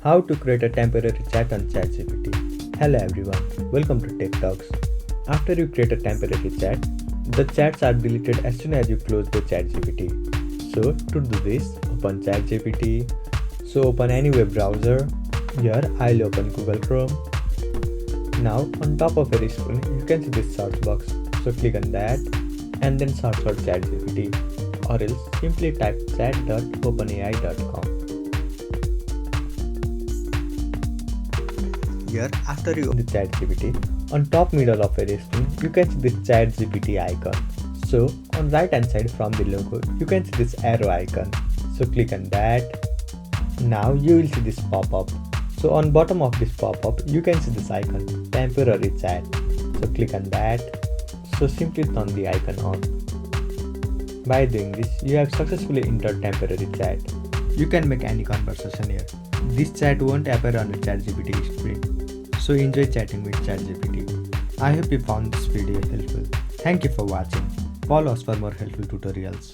How to create a temporary chat on ChatGPT. Hello everyone, welcome to Tech Talks. After you create a temporary chat, the chats are deleted as soon as you close the ChatGPT. So to do this, open ChatGPT. So open any web browser. Here I'll open Google Chrome. Now on top of your screen you can see this search box. So click on that and then search for ChatGPT, or else simply type chat.openai.com. Here, after you open the ChatGPT, on top middle of your screen, you can see this ChatGPT icon. So, on right hand side from the logo, you can see this arrow icon. So, click on that. Now, you will see this pop-up. So, on bottom of this pop-up, you can see this icon, temporary chat. So, click on that. So, simply turn the icon on. By doing this, you have successfully entered temporary chat. You can make any conversation here. This chat won't appear on the ChatGPT screen. So enjoy chatting with ChatGPT. I hope you found this video helpful. Thank you for watching. Follow us for more helpful tutorials.